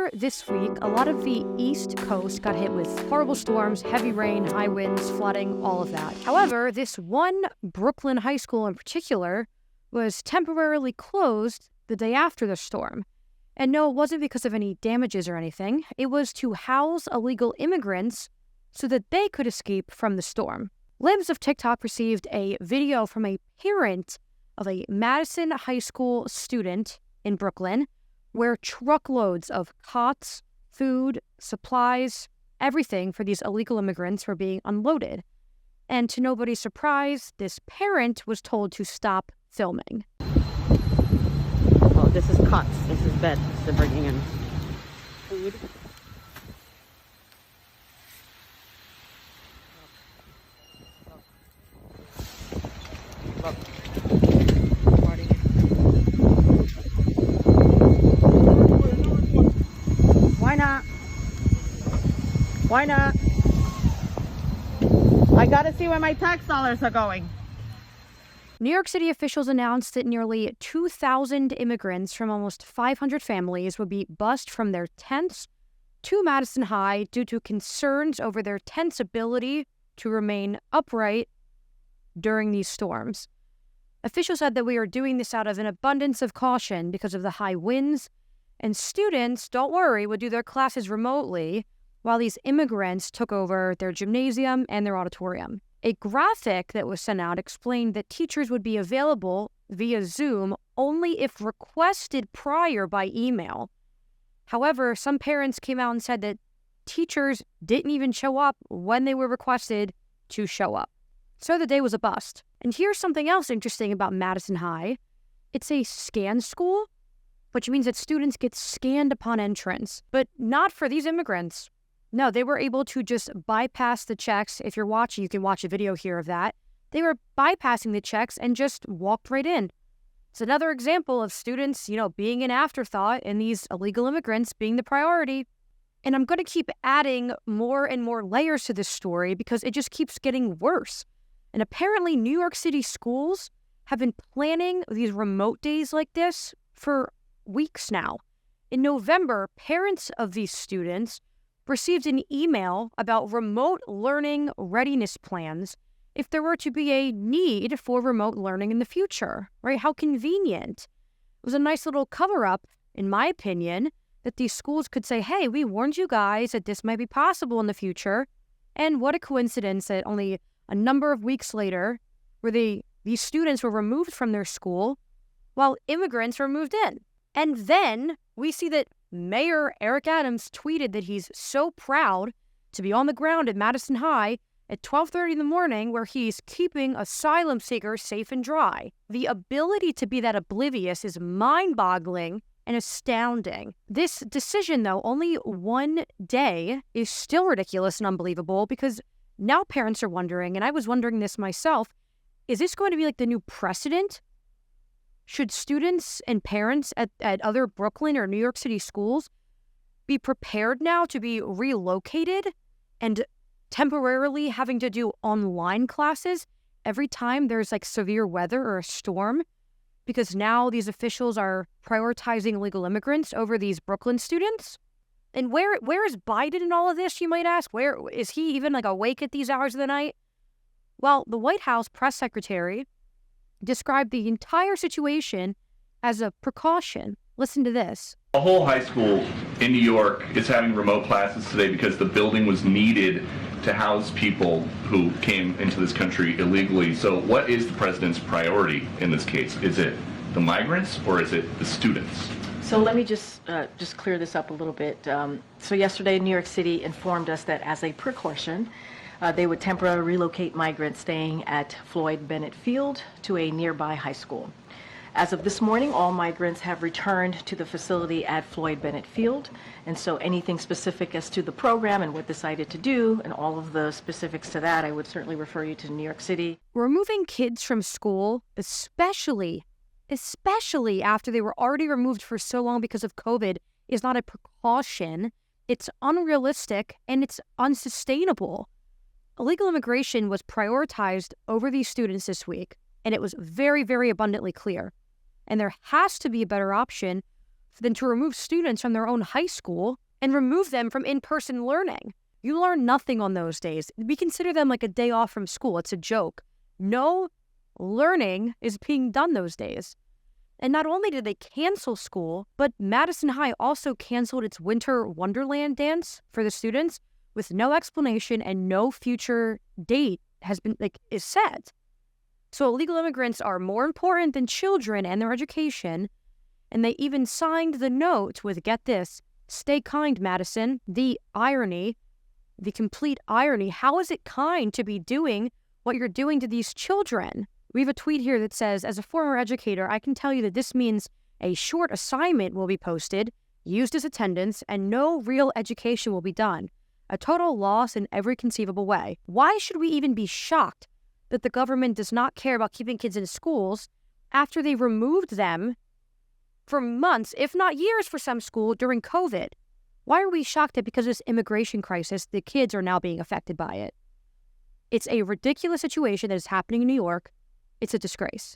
Earlier this week, a lot of the East Coast got hit with horrible storms, heavy rain, high winds, flooding, all of that. However, this one Brooklyn high school in particular was temporarily closed the day after the storm. And no, it wasn't because of any damages or anything. It was to house illegal immigrants so that they could escape from the storm. Libs of TikTok received a video from a parent of a Madison High School student in Brooklyn where truckloads of cots, food, supplies, everything for these illegal immigrants were being unloaded. And to nobody's surprise, this parent was told to stop filming. Oh, this is cots. This is beds. They're bringing in food. Look. Why not? Why not? I gotta see where my tax dollars are going. New York City officials announced that nearly 2,000 immigrants from almost 500 families would be bused from their tents to Madison High due to concerns over their tents' ability to remain upright during these storms. Officials said that we are doing this out of an abundance of caution because of the high winds, and students, don't worry, would do their classes remotely while these immigrants took over their gymnasium and their auditorium. A graphic that was sent out explained that teachers would be available via Zoom only if requested prior by email. However, some parents came out and said that teachers didn't even show up when they were requested to show up. So the day was a bust. And here's something else interesting about Madison High. It's a scan school, which means that students get scanned upon entrance, but not for these immigrants. No, they were able to just bypass the checks. If you're watching, you can watch a video here of that. They were bypassing the checks and just walked right in. It's another example of students, being an afterthought and these illegal immigrants being the priority. And I'm going to keep adding more and more layers to this story because it just keeps getting worse. And apparently New York City schools have been planning these remote days like this for weeks now. In November, parents of these students received an email about remote learning readiness plans if there were to be a need for remote learning in the future, right? How convenient. It was a nice little cover-up, in my opinion, that these schools could say, hey, we warned you guys that this might be possible in the future. And what a coincidence that only a number of weeks later, where these students were removed from their school while immigrants were moved in. And then we see that Mayor Eric Adams tweeted that he's so proud to be on the ground at Madison High at 12:30 in the morning where he's keeping asylum seekers safe and dry. The ability to be that oblivious is mind-boggling and astounding. This decision, though, only one day, is still ridiculous and unbelievable because now parents are wondering, and I was wondering this myself, is this going to be like the new precedent? Should students and parents at other Brooklyn or New York City schools be prepared now to be relocated and temporarily having to do online classes every time there's like severe weather or a storm? Because now these officials are prioritizing illegal immigrants over these Brooklyn students? And where is Biden in all of this, you might ask? Where is he even like awake at these hours of the night? Well, the White House press secretary described the entire situation as a precaution. Listen to this. A whole high school in New York is having remote classes today because the building was needed to house people who came into this country illegally. So what is the president's priority in this case? Is it the migrants or is it the students? So let me just clear this up a little bit. So yesterday, New York City informed us that as a precaution, they would temporarily relocate migrants staying at Floyd Bennett Field to a nearby high school. As of this morning, all migrants have returned to the facility at Floyd Bennett Field, and so anything specific as to the program and what decided to do and all of the specifics to that, I would certainly refer you to New York City. Removing kids from school, especially after they were already removed for so long because of COVID, is not a precaution. It's unrealistic and it's unsustainable. Illegal immigration was prioritized over these students this week, and it was very, very abundantly clear. And there has to be a better option than to remove students from their own high school and remove them from in-person learning. You learn nothing on those days. We consider them like a day off from school. It's a joke. No learning is being done those days. And not only did they cancel school, but Madison High also canceled its Winter Wonderland dance for the students with no explanation, and no future date is set. So illegal immigrants are more important than children and their education. And they even signed the note with, get this, "Stay kind, Madison." The irony, the complete irony. How is it kind to be doing what you're doing to these children? We have a tweet here that says, "As a former educator, I can tell you that this means a short assignment will be posted, used as attendance, and no real education will be done. A total loss in every conceivable way." Why should we even be shocked that the government does not care about keeping kids in schools after they removed them for months, if not years for some school, during COVID? Why are we shocked that because of this immigration crisis, the kids are now being affected by it? It's a ridiculous situation that is happening in New York. It's a disgrace.